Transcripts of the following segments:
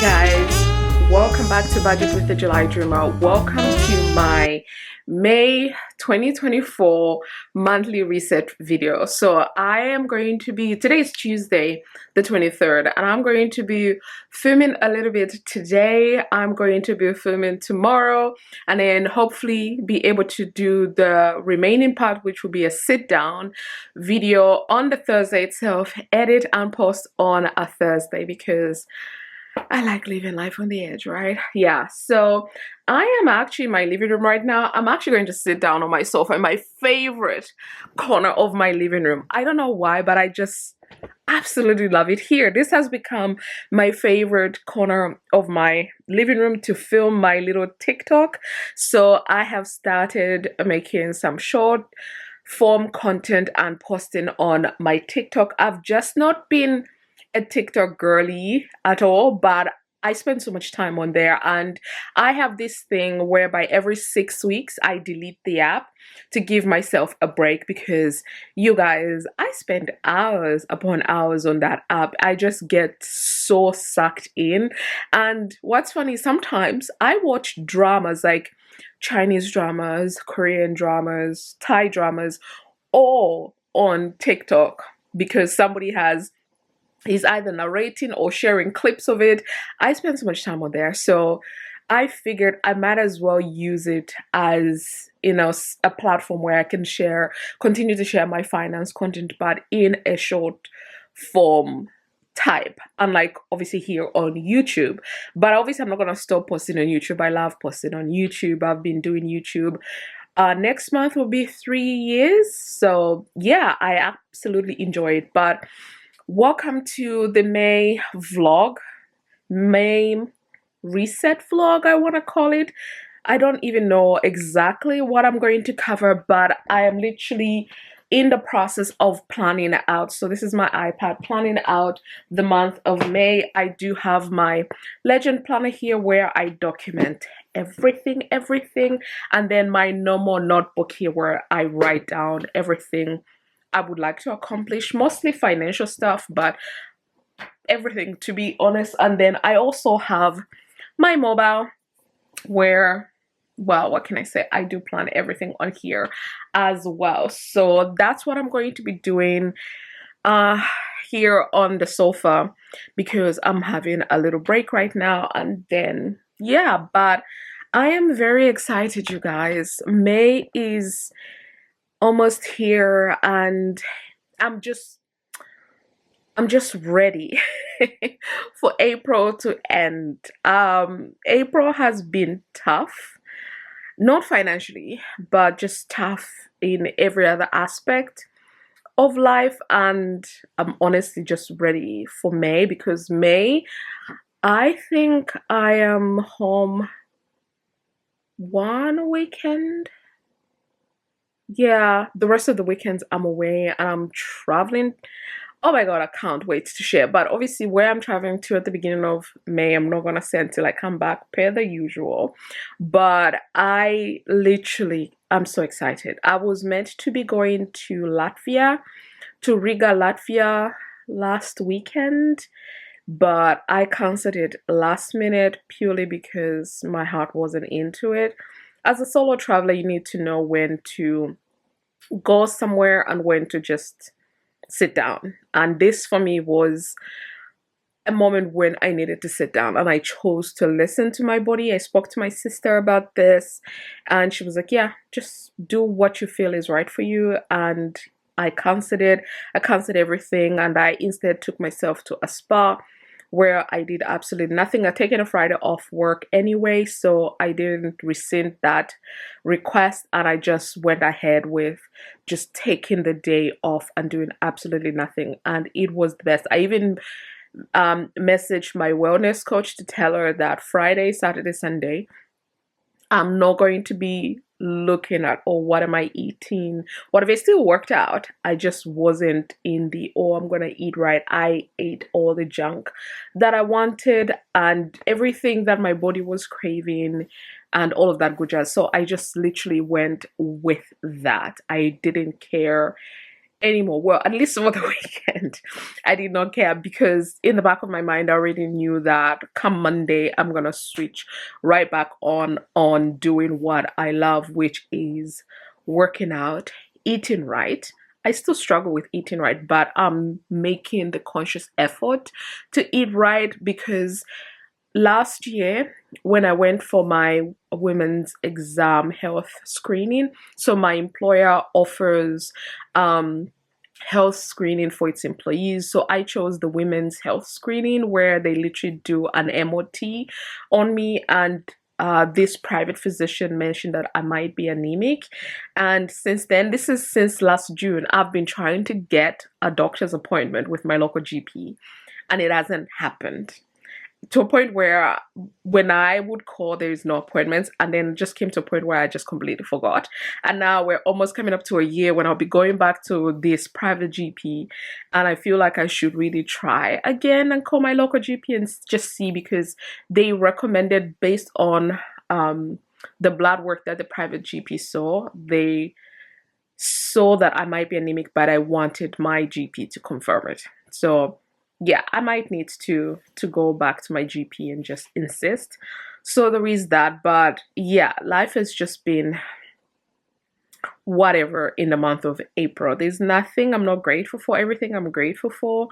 Guys, welcome back to Budget with the July Dreamer. Welcome to my May 2024 monthly reset video. So I am going to be, today is Tuesday the 23rd, and I'm going to be filming a little bit today. I'm going to be filming tomorrow, and then hopefully be able to do the remaining part, which will be a sit down video on the Thursday itself, edit and post on a Thursday, because I like living life on the edge, right? Yeah, so I am actually in my living room right now. I'm actually going to sit down on my sofa in my favorite corner of my living room. I don't know why, but I just absolutely love it here. This has become my favorite corner of my living room to film my little TikTok. So I have started making some short form content and posting on my TikTok. I've just not been a TikTok girly at all, but I spend so much time on there, and I have this thing whereby every 6 weeks I delete the app to give myself a break, because you guys, I spend hours upon hours on that app. I just get so sucked in. And what's funny, sometimes I watch dramas like Chinese dramas, Korean dramas, Thai dramas, all on TikTok, because somebody is either narrating or sharing clips of it. I spend so much time on there, so I figured I might as well use it as, you know, a platform where I can continue to share my finance content, but in a short form type, unlike obviously here on YouTube. But obviously I'm not gonna stop posting on YouTube. I love posting on YouTube. I've been doing YouTube. Next month will be 3 years, so yeah, I absolutely enjoy it. But welcome to the May vlog, May reset vlog, I want to call it. I don't even know exactly what I'm going to cover, but I am literally in the process of planning it out. So this is my iPad planning out the month of May. I do have my legend planner here where I document everything, and then my normal notebook here where I write down everything I would like to accomplish, mostly financial stuff, but everything, to be honest. And then I also have my mobile where, well, what can I say? I do plan everything on here as well. So that's what I'm going to be doing here on the sofa, because I'm having a little break right now. And then, yeah, but I am very excited, you guys. May is almost here, and I'm just ready for April to end. April has been tough, not financially, but just tough in every other aspect of life, and I'm honestly just ready for May, because May, I think I am home one weekend. Yeah, the rest of the weekends I'm away and I'm traveling. Oh my god, I can't wait to share. But obviously where I'm traveling to at the beginning of May, I'm not gonna say until I come back per the usual. But I'm so excited. I was meant to be going to Latvia, to Riga, Latvia last weekend, but I canceled it last minute purely because my heart wasn't into it. As a solo traveler, you need to know when to go somewhere and when to just sit down. And this for me was a moment when I needed to sit down, and I chose to listen to my body. I spoke to my sister about this, and she was like, yeah, just do what you feel is right for you. And I canceled it. I canceled everything, and I instead took myself to a spa where I did absolutely nothing. I'd taken a Friday off work anyway, so I didn't rescind that request, and I just went ahead with just taking the day off and doing absolutely nothing, and it was the best. I even messaged my wellness coach to tell her that Friday, Saturday, Sunday, I'm not going to be looking at, oh, what am I eating? What if it still worked out? I just wasn't in the, oh, I'm gonna eat right. I ate all the junk that I wanted and everything that my body was craving and all of that good jazz. So I just literally went with that. I didn't care anymore. Well, at least over the weekend, I did not care, because in the back of my mind, I already knew that come Monday, I'm gonna switch right back on doing what I love, which is working out, eating right. I still struggle with eating right, but I'm making the conscious effort to eat right, because last year when I went for my women's exam health screening, so my employer offers health screening for its employees. So I chose the women's health screening, where they literally do an MOT on me, and this private physician mentioned that I might be anemic. And since then, this is since last June, I've been trying to get a doctor's appointment with my local GP, and it hasn't happened, to a point where when I would call, there is no appointments, and then just came to a point where I just completely forgot. And now we're almost coming up to a year when I'll be going back to this private GP, and I feel like I should really try again and call my local GP and just see, because they recommended, based on the blood work that the private GP saw, they saw that I might be anemic, but I wanted my GP to confirm it. So yeah, I might need to go back to my GP and just insist. So there is that. But yeah, life has just been whatever in the month of April. There's nothing I'm not grateful for, everything I'm grateful for,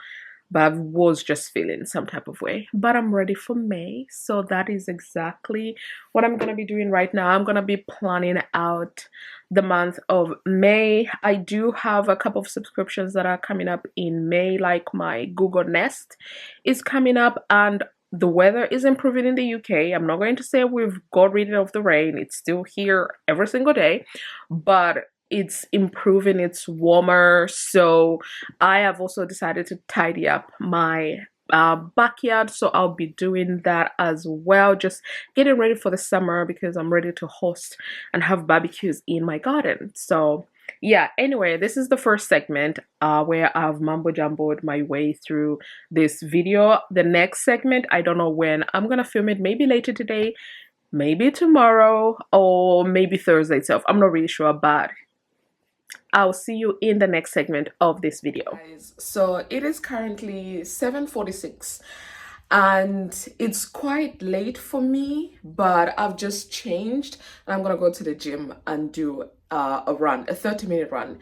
but I was just feeling some type of way. But I'm ready for May, so that is exactly what I'm gonna be doing right now. I'm gonna be planning out the month of May. I do have a couple of subscriptions that are coming up in May, like my Google Nest is coming up, and the weather is improving in the UK. I'm not going to say we've got rid of the rain. It's still here every single day, but it's improving, it's warmer. So I have also decided to tidy up my backyard, so I'll be doing that as well, just getting ready for the summer, because I'm ready to host and have barbecues in my garden. So yeah, anyway, this is the first segment where I've mambo jumboed my way through this video. The next segment, I don't know when I'm gonna film it, maybe later today, maybe tomorrow, or maybe Thursday itself. I'm not really sure, but I'll see you in the next segment of this video. Guys, so it is currently 7:46 and it's quite late for me, but I've just changed and I'm gonna go to the gym and do a run, a 30-minute run,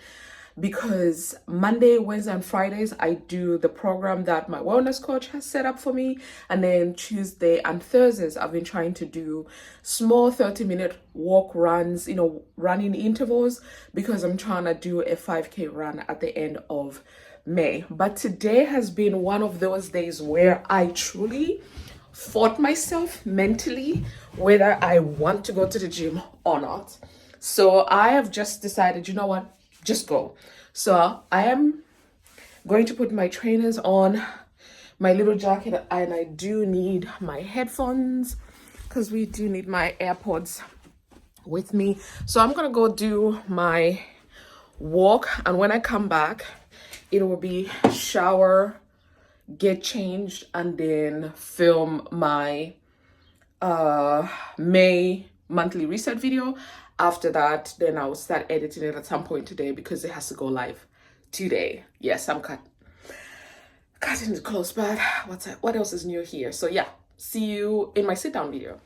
because Monday, Wednesday, and Fridays I do the program that my wellness coach has set up for me, and then Tuesday and Thursdays I've been trying to do small 30-minute walk runs, running intervals, because I'm trying to do a 5K run at the end of May. But today has been one of those days where I truly fought myself mentally whether I want to go to the gym or not. So I have just decided, you know what, just go. So I am going to put my trainers on, my little jacket, and I do need my headphones, because we do need my AirPods with me. So I'm gonna go do my walk, and when I come back, it will be shower, get changed, and then film my May monthly reset video. After that, then I'll start editing it at some point today, because it has to go live today. Yes, I'm cutting it close, but what else is new here? So yeah, see you in my sit down video.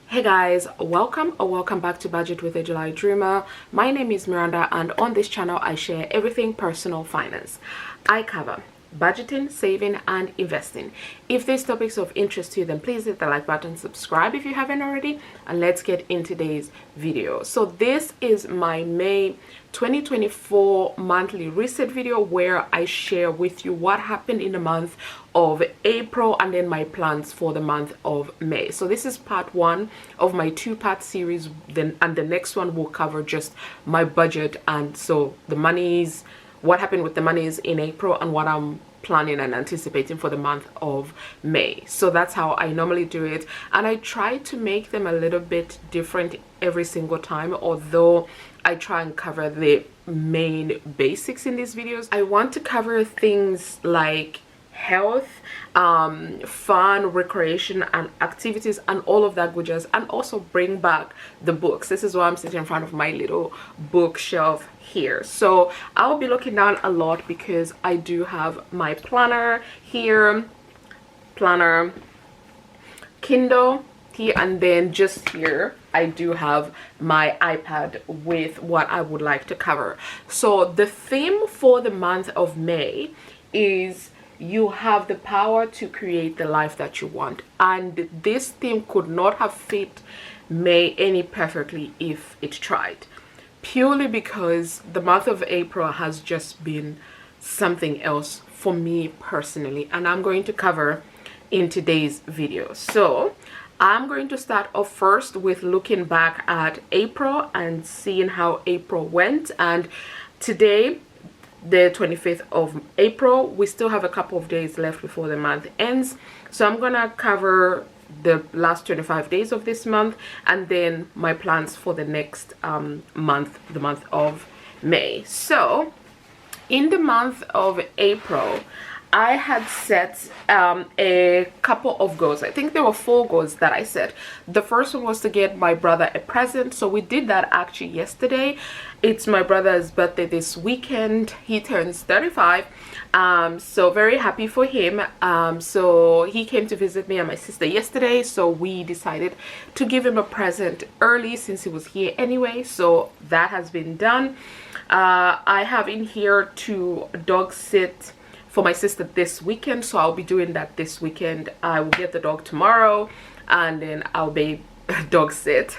Hey guys, welcome back to Budget with a July Dreamer. My name is Miranda, and on this channel I share everything personal finance. I cover budgeting, saving, and investing. If these topics are of interest to you, then please hit the like button, subscribe if you haven't already, and let's get in today's video. So this is my May 2024 monthly reset video, where I share with you what happened in the month of April and then my plans for the month of May. So this is part one of my two-part series, and the next one will cover just my budget, and so the monies, what happened with the monies in April, and what I'm planning and anticipating for the month of May. So that's how I normally do it, and I try to make them a little bit different every single time, although I try and cover the main basics in these videos. I want to cover things like health, fun, recreation, and activities, and all of that good jazz, and also bring back the books. This is why I'm sitting in front of my little bookshelf here. So I'll be looking down a lot because I do have my planner here, planner, Kindle here, and then just here I do have my iPad with what I would like to cover. So the theme for the month of May is you have the power to create the life that you want, and this theme could not have fit May any perfectly if it tried, purely because the month of April has just been something else for me personally, and I'm going to cover in today's video. So I'm going to start off first with looking back at April and seeing how April went. And today, the 25th of April, we still have a couple of days left before the month ends, so I'm gonna cover the last 25 days of this month and then my plans for the next month, the month of May. So in the month of April, I had set a couple of goals. I think there were 4 goals that I set. The first one was to get my brother a present, so we did that actually yesterday. It's my brother's birthday this weekend. He turns 35, so very happy for him. So he came to visit me and my sister yesterday, so we decided to give him a present early since he was here anyway, so that has been done. I have in here to dog sit for my sister this weekend, so I'll be doing that this weekend. I will get the dog tomorrow and then I'll be dog sit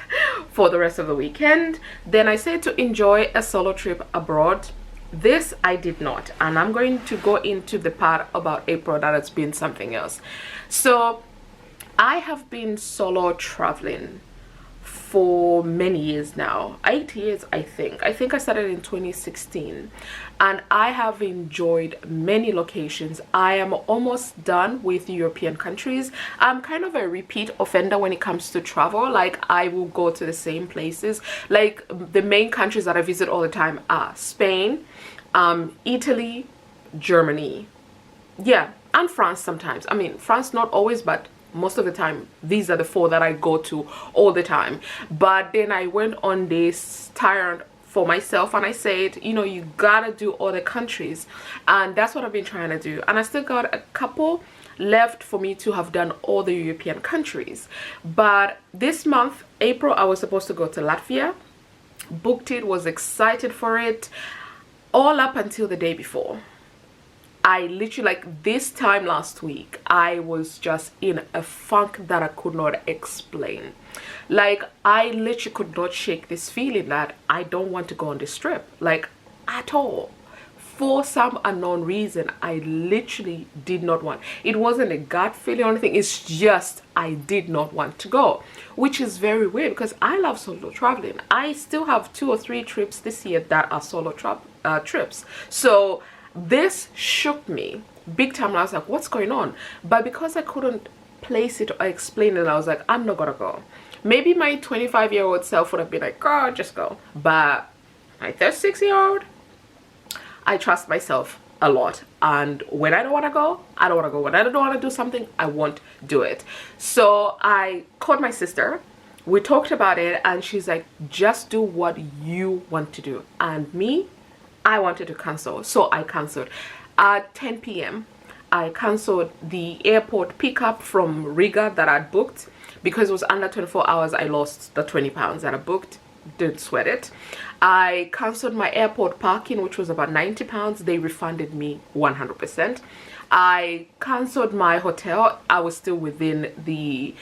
for the rest of the weekend. Then I said to enjoy a solo trip abroad. This I did not, and I'm going to go into the part about April that has been something else. So I have been solo traveling for many years now, 8 years. I think I started in 2016, and I have enjoyed many locations. I am almost done with European countries. I'm kind of a repeat offender when it comes to travel. Like, I will go to the same places. Like, the main countries that I visit all the time are Spain, Italy, Germany, yeah, and France sometimes. I mean, France not always, but most of the time these are the 4 that I go to all the time. But then I went on this tyrant for myself and I said, you know, you gotta do other countries, and that's what I've been trying to do. And I still got a couple left for me to have done all the European countries. But this month, April, I was supposed to go to Latvia, booked it, was excited for it, all up until the day before. I literally, like, this time last week, I was just in a funk that I could not explain. Like, I literally could not shake this feeling that I don't want to go on this trip, like, at all. For some unknown reason, I literally did not want. It wasn't a gut feeling or anything, it's just I did not want to go, which is very weird because I love solo traveling. I still have 2 or 3 trips this year that are solo trips. So this shook me big time, and I was like, what's going on? But because I couldn't place it or explain it, I was like, I'm not gonna go. Maybe my 25-year-old self would have been like, girl, just go. But my 36-year-old, I trust myself a lot, and when I don't want to go, I don't want to go. When I don't want to do something, I won't do it. So I called my sister, we talked about it, and she's like, just do what you want to do. And me, I wanted to cancel, so I canceled. At 10 p.m. I canceled the airport pickup from Riga that I'd booked because it was under 24 hours. I lost the 20 pounds that I booked. Didn't sweat it. I canceled my airport parking, which was about 90 pounds. They refunded me 100%. I canceled my hotel. I was still within the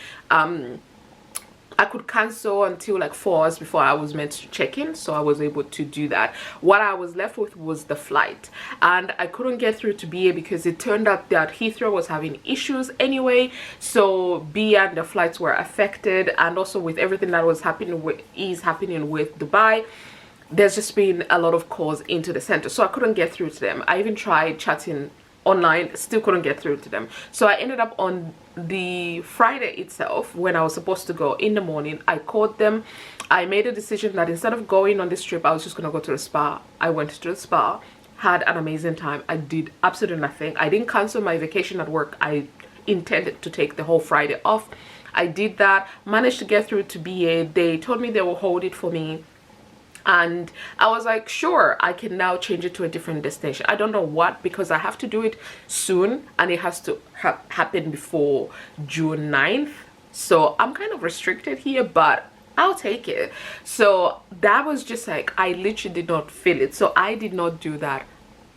I could cancel until like 4 hours before I was meant to check in, so I was able to do that. What I was left with was the flight, and I couldn't get through to BA because it turned out that Heathrow was having issues anyway, so BA and the flights were affected, and also with everything that was happening with Dubai, there's just been a lot of calls into the center, so I couldn't get through to them. I even tried chatting online, still couldn't get through to them. So I ended up on the Friday itself, when I was supposed to go in the morning, I called them. I made a decision that instead of going on this trip, I was just gonna go to the spa. I went to the spa, had an amazing time. I did absolutely nothing. I didn't cancel my vacation at work. I intended to take the whole Friday off. I did that, managed to get through to BA. They told me they will hold it for me, and I was like, sure, I can now change it to a different destination. I don't know what, because I have to do it soon and it has to happen before June 9th. So I'm kind of restricted here, but I'll take it. So that was just like, I literally did not feel it. So I did not do that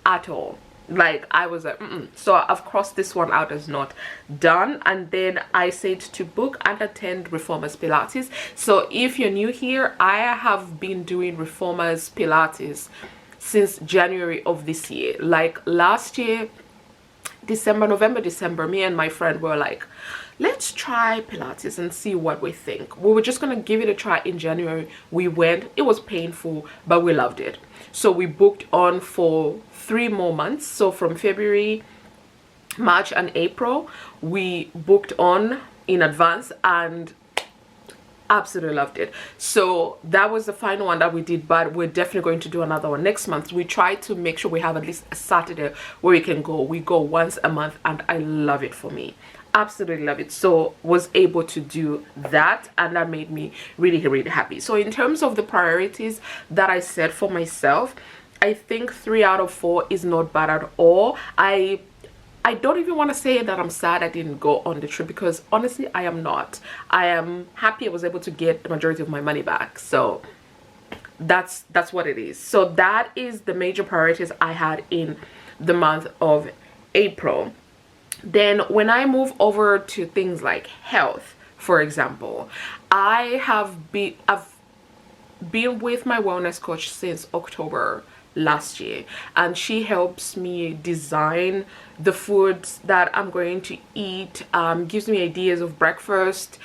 at all. Like, I was like, so I've crossed this one out as not done. And then I said to book and attend Reformers Pilates. So if you're new here, I have been doing Reformers Pilates since January of this year. Like last year, November, December, me and my friend were like, let's try Pilates and see what we think. We were just gonna give it a try in January. We went, it was painful, but we loved it. So we booked on for 3 more months. So from February, March and April, we booked on in advance and absolutely loved it. So that was the final one that we did, but we're definitely going to do another one next month. We try to make sure we have at least a Saturday where we can go. We go once a month and I love it for me. Absolutely love it. So was able to do that, and that made me really happy. So in terms of the priorities that I set for myself, I think 3 out of 4 is not bad at all. I don't even want to say that I'm sad I didn't go on the trip, because honestly I am not. I am happy I was able to get the majority of my money back. So that's what it is. So that is the major priorities I had in the month of April. Then when I move over to things like health, for example, I've been with my wellness coach since October last year, and she helps me design the foods that I'm going to eat, gives me ideas of breakfast,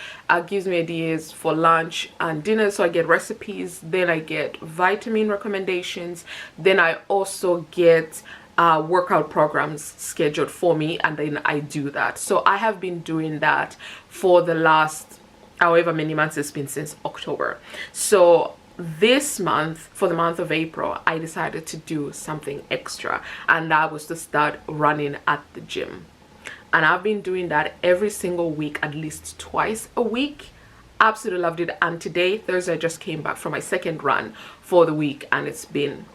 gives me ideas for lunch and dinner. So I get recipes, then I get vitamin recommendations, then I also get workout programs scheduled for me, and then I do that. So I have been doing that for the last however many months. It's been since October. So this month, for the month of April, I decided to do something extra, and that was to start running at the gym. And I've been doing that every single week, at least twice a week. Absolutely loved it. And today, Thursday, I just came back from my second run for the week, and it's been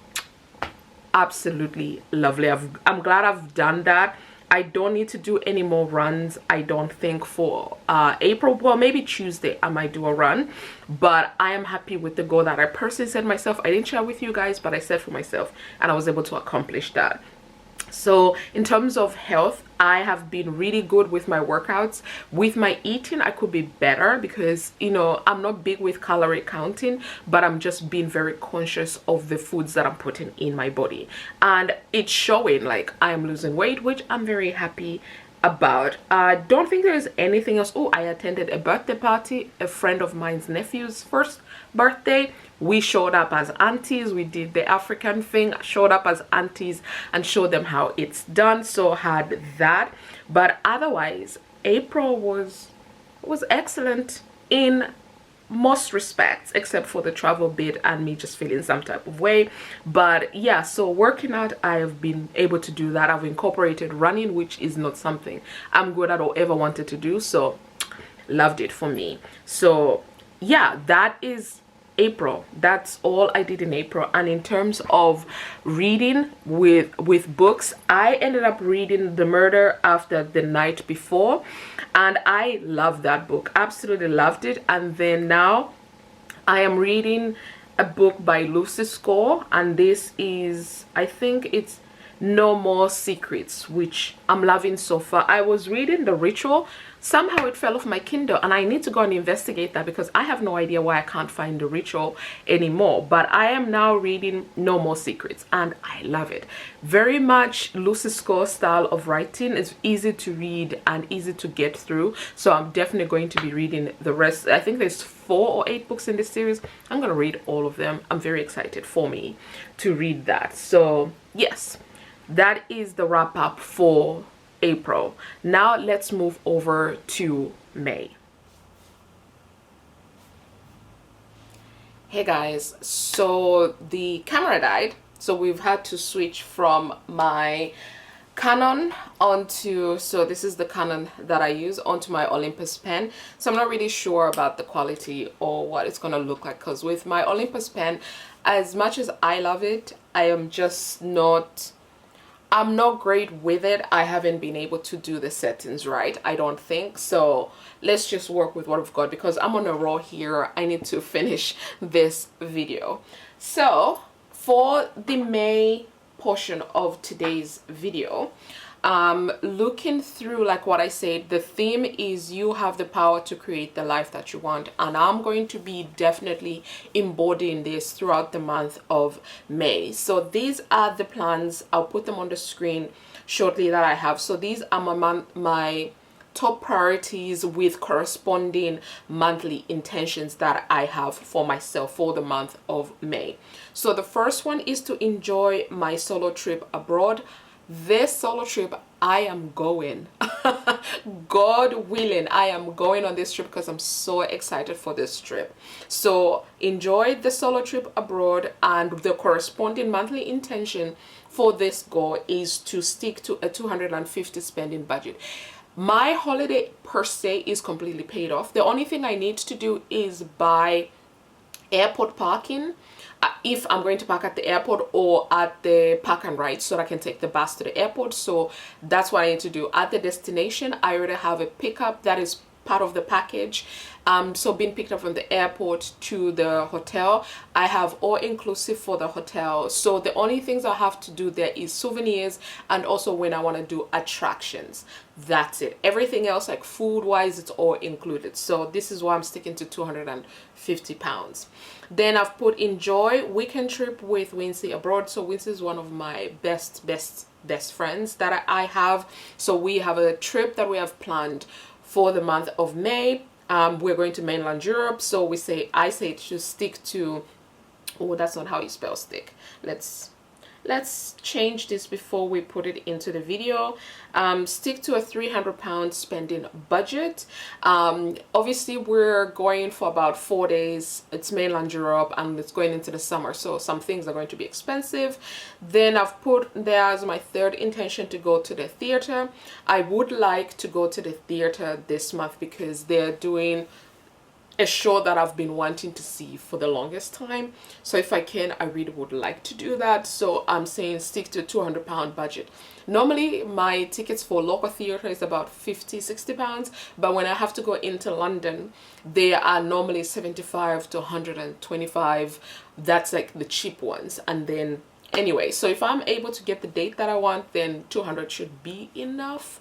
absolutely lovely. I'm glad I've done that. I don't need to do any more runs, I don't think, for April. Well, maybe Tuesday I might do a run, but I am happy with the goal that I personally set myself. I didn't share with you guys, but I set for myself, and I was able to accomplish that. So in terms of health, I have been really good with my workouts. With my eating, I could be better, because, you know, I'm not big with calorie counting, but I'm just being very conscious of the foods that I'm putting in my body, and it's showing. Like, I am losing weight, which I'm very happy about. I don't think there's anything else. Oh, I attended a birthday party, a friend of mine's nephew's first birthday. We showed up as aunties. We did the African thing, showed up as aunties and showed them how it's done. So had that. But otherwise, April was excellent in most respects, except for the travel bit and me just feeling some type of way. But yeah, so working out, I have been able to do that. I've incorporated running, which is not something I'm good at or ever wanted to do. So loved it for me. So yeah, that is April. That's all I did in April. And in terms of reading with books, I ended up reading The Murder After the Night Before, and I love that book. Absolutely loved it. And then now I am reading a book by Lucy Score, and this is, I think it's No More Secrets, which I'm loving so far. I was reading The Ritual. Somehow it fell off my Kindle, and I need to go and investigate that, because I have no idea why I can't find The Ritual anymore. But I am now reading No More Secrets, and I love it. Very much Lucy Score style of writing. It's easy to read and easy to get through. So I'm definitely going to be reading the rest. I think there's 4 or 8 books in this series. I'm going to read all of them. I'm very excited for me to read that. So yes, that is the wrap up for April. Now let's move over to May. Hey guys, so the camera died, So we've had to switch from my Canon onto, so this is the Canon that I use, onto my Olympus pen. So I'm not really sure about the quality or what it's gonna look like, because with my Olympus pen, as much as I love it, I'm not great with it. I haven't been able to do the settings right, I don't think. So let's just work with what we've got, because I'm on a roll here. I need to finish this video. So for the May portion of today's video, looking through, like what I said, the theme is you have the power to create the life that you want, and I'm going to be definitely embodying this throughout the month of May. So these are the plans. I'll put them on the screen shortly that I have. So these are my top priorities with corresponding monthly intentions that I have for myself for the month of May. So the first one is to enjoy my solo trip abroad. This solo trip, I am going. God willing, I am going on this trip because I'm so excited for this trip. So enjoy the solo trip abroad, and the corresponding monthly intention for this goal is to stick to a 250 spending budget. My holiday per se is completely paid off. The only thing I need to do is buy airport parking if I'm going to park at the airport or at the park and ride, so that I can take the bus to the airport. So that's what I need to do. At the destination, I already have a pickup that is part of the package. So being picked up from the airport to the hotel, I have all inclusive for the hotel. So the only things I have to do there is souvenirs, and also when I want to do attractions. That's it. Everything else, like food wise, it's all included. So this is why I'm sticking to 250 pounds. Then I've put enjoy weekend trip with Wincy abroad. So Wincy is one of my best friends that I have. So we have a trip that we have planned for the month of May. We're going to mainland Europe. So I say to stick to, oh, that's not how you spell stick. Let's change this before we put it into the video. Stick to a £300 spending budget. Obviously we're going for about 4 days. It's mainland Europe and it's going into the summer, so some things are going to be expensive. Then I've put there as my third intention to go to the theater. I would like to go to the theater this month because they're doing a show that I've been wanting to see for the longest time. So if I can, I really would like to do that. So I'm saying stick to a £200 budget. Normally my tickets for local theater is about £50–60, but when I have to go into London, they are normally 75 to 125. That's like the cheap ones. And then anyway, so if I'm able to get the date that I want, then 200 should be enough.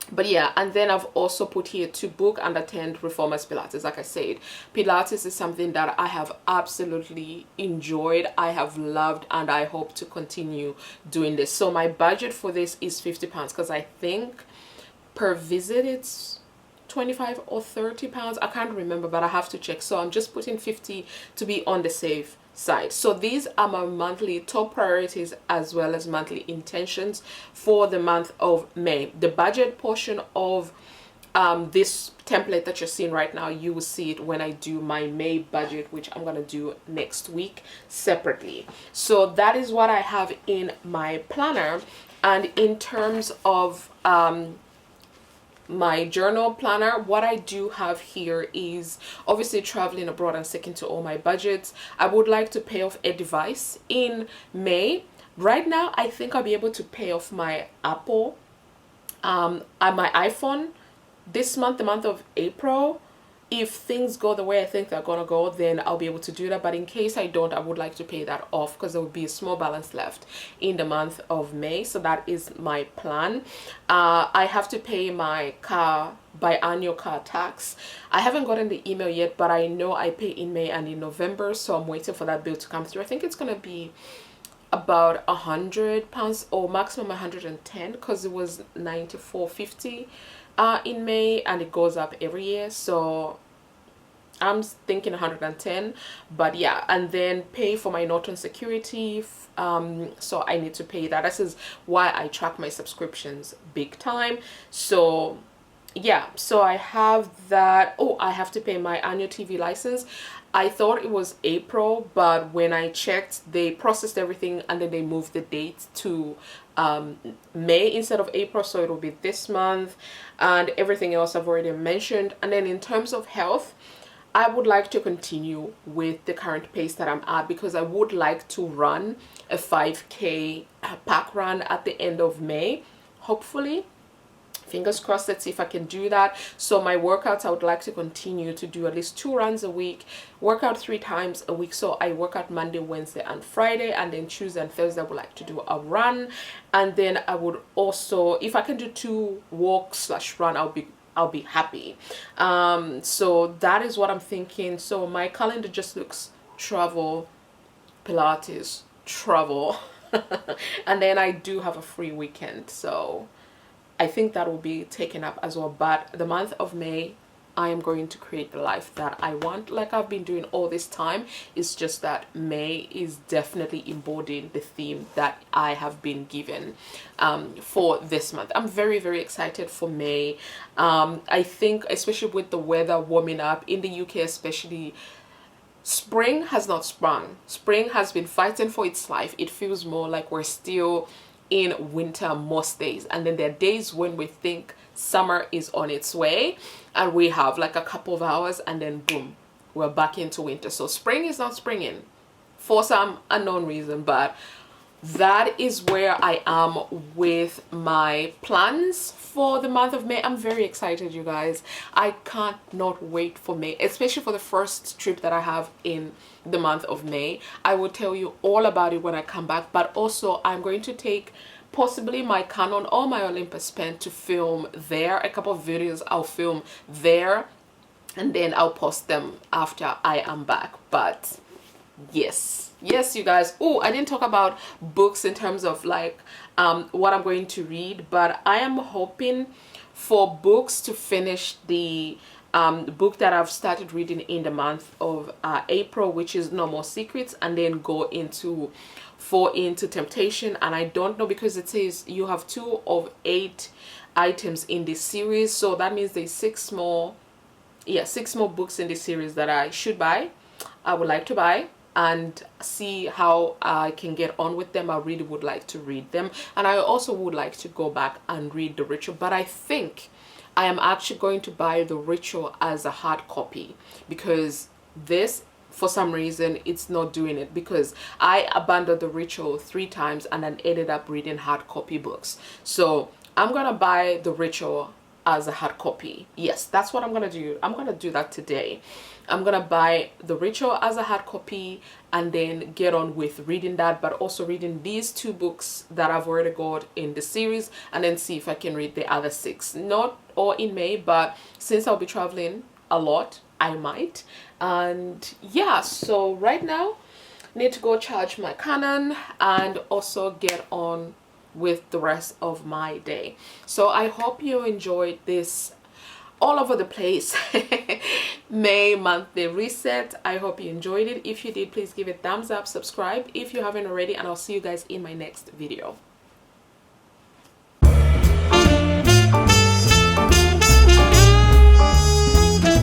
But yeah, and then I've also put here to book and attend Reformers Pilates. Like I said, Pilates is something that I have absolutely enjoyed, I have loved, and I hope to continue doing this. So my budget for this is £50, because I think per visit it's 25 or 30 pounds. I can't remember, but I have to check. So I'm just putting 50 to be on the safe side. So these are my monthly top priorities as well as monthly intentions for the month of May. The budget portion of this template that you're seeing right now, you will see it when I do my May budget, which I'm gonna do next week separately. So that is what I have in my planner. And in terms of my journal planner, what I do have here is obviously traveling abroad and sticking to all my budgets. I would like to pay off a device in May. Right now I think I'll be able to pay off my Apple and my iPhone this month, the month of April. If things go the way I think they're gonna go, then I'll be able to do that. But in case I don't, I would like to pay that off because there will be a small balance left in the month of May. So that is my plan. I have to pay my biannual car tax. I haven't gotten the email yet, but I know I pay in May and in November, so I'm waiting for that bill to come through. I think it's gonna be about £100 or maximum 110, because it was 94.50 in May, and it goes up every year. So I'm thinking 110, but yeah. And then pay for my Norton security. So I need to pay that. This is why I track my subscriptions big time. So yeah, so I have that. Oh, I have to pay my annual TV license. I thought it was April, but when I checked, they processed everything and then they moved the date to May instead of April, so it will be this month. And everything else I've already mentioned. And then in terms of health, I would like to continue with the current pace that I'm at, because I would like to run a 5K pack run at the end of May, hopefully. Fingers crossed, let's see if I can do that. So my workouts, I would like to continue to do at least 2 runs a week, work out 3 times a week. So I work out Monday, Wednesday and Friday, and then Tuesday and Thursday I would like to do a run. And then I would also, if I can do 2 walks / run, I'll be happy. So that is what I'm thinking. So my calendar just looks travel, Pilates, travel, and then I do have a free weekend, so I think that will be taken up as well. But the month of May, I am going to create the life that I want, like I've been doing all this time. It's just that May is definitely embodying the theme that I have been given for this month. I'm very, very excited for May. I think, especially with the weather warming up in the UK especially, spring has not sprung. Spring has been fighting for its life. It feels more like we're still in winter most days, and then there are days when we think summer is on its way and we have like a couple of hours and then boom, we're back into winter. So spring is not springing for some unknown reason, but that is where I am with my plans for the month of May. I'm very excited, you guys. I can't not wait for May, especially for the first trip that I have in the month of May. I will tell you all about it when I come back, but also I'm going to take possibly my Canon or my Olympus pen to film there. A couple of videos I'll film there, and then I'll post them after I am back. But yes, you guys. Oh, I didn't talk about books in terms of like what I'm going to read, but I am hoping for books to finish the book that I've started reading in the month of April, which is No More Secrets, and then go into Fall Into Temptation. And I don't know, because it says you have 2 of 8 items in this series, so that means there's 6 more books in this series that I should buy. I would like to buy and see how I can get on with them. I really would like to read them, and I also would like to go back and read The Ritual, but I think I am actually going to buy The Ritual as a hard copy, because this, for some reason, it's not doing it, because I abandoned The Ritual 3 times and then ended up reading hard copy books. So I'm gonna buy The Ritual as a hard copy. Yes, that's what I'm gonna do. I'm gonna do that today. I'm gonna buy The Ritual as a hard copy and then get on with reading that, but also reading these 2 books that I've already got in the series, and then see if I can read the other 6. Not all in May, but since I'll be traveling a lot, I might. And yeah, so right now I need to go charge my Canon and also get on with the rest of my day. So I hope you enjoyed this all over the place May monthly reset. I hope you enjoyed it. If you did, please give it a thumbs up, subscribe if you haven't already, and I'll see you guys in my next video.